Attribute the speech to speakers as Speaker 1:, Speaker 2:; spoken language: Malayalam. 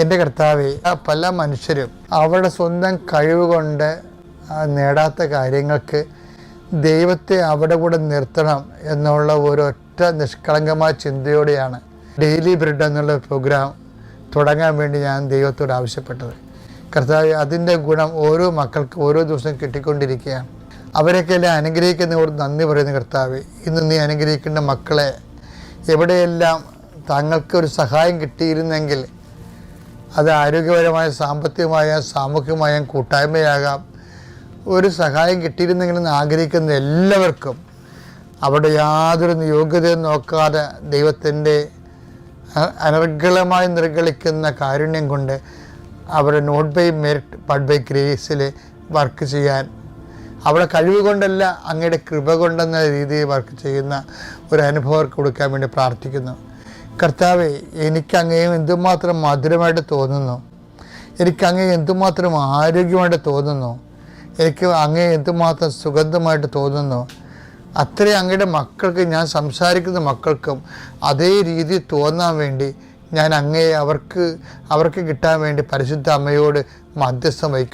Speaker 1: എൻ്റെ കർത്താവേ, പല മനുഷ്യരും അവരുടെ സ്വന്തം കഴിവ് കൊണ്ട് നേടാത്ത കാര്യങ്ങൾക്ക് ദൈവത്തെ അവിടെ കൂടെ നിർത്തണം എന്നുള്ള ഒരൊറ്റ നിഷ്കളങ്കമായ ചിന്തയോടെയാണ് ഡെയിലി ബ്രെഡ് എന്നുള്ള പ്രോഗ്രാം തുടങ്ങാൻ വേണ്ടി ഞാൻ ദൈവത്തോട് ആവശ്യപ്പെട്ടത്. കർത്താവേ, അതിൻ്റെ ഗുണം ഓരോ മക്കൾക്ക് ഓരോ ദിവസവും കിട്ടിക്കൊണ്ടിരിക്കുകയാണ്. അവരൊക്കെയെല്ലാം അനുഗ്രഹിക്കുന്നവരോട് നന്ദി പറയുന്ന കർത്താവേ, ഇന്ന് നീ അനുഗ്രഹിക്കേണ്ട മക്കളെ എവിടെയെല്ലാം താങ്കൾക്കൊരു സഹായം കിട്ടിയിരുന്നെങ്കിൽ അത് ആരോഗ്യപരമായ, സാമ്പത്തികമായ, സാമൂഹികമായ കൂട്ടായ്മയാകാം, ഒരു സഹായം കിട്ടിയിരുന്നെങ്കിലും ആഗ്രഹിക്കുന്ന എല്ലാവർക്കും അവിടെ യാതൊരു യോഗ്യതയും നോക്കാതെ ദൈവത്തിൻ്റെ അനർഗളമായി നിർഗളിക്കുന്ന കാരുണ്യം കൊണ്ട് അവിടെ not by merit but by ഗ്രേസിൽ വർക്ക് ചെയ്യാൻ, അവിടെ കഴിവ് കൊണ്ടല്ല അങ്ങയുടെ കൃപ കൊണ്ടെന്ന രീതിയിൽ വർക്ക് ചെയ്യുന്ന ഒരു അനുഭവം കൊടുക്കാൻ വേണ്ടി പ്രാർത്ഥിക്കുന്നു. കർത്താവെ, എനിക്ക് അങ്ങയെ എന്തുമാത്രം മധുരമായിട്ട് തോന്നുന്നു, എനിക്ക് അങ്ങയെ എന്തുമാത്രം ആരോഗ്യമായിട്ട് തോന്നുന്നു, എനിക്ക് അങ്ങയെ എന്തുമാത്രം സുഗന്ധമായിട്ട് തോന്നുന്നു, അത്രയും അങ്ങയുടെ മക്കൾക്ക്, ഞാൻ സംസാരിക്കുന്ന മക്കൾക്കും അതേ രീതി തോന്നാൻ വേണ്ടി ഞാൻ അങ്ങയെ അവർക്ക് കിട്ടാൻ വേണ്ടി പരിശുദ്ധ അമ്മയോട് മധ്യസ്ഥം വഹിക്കുന്നു.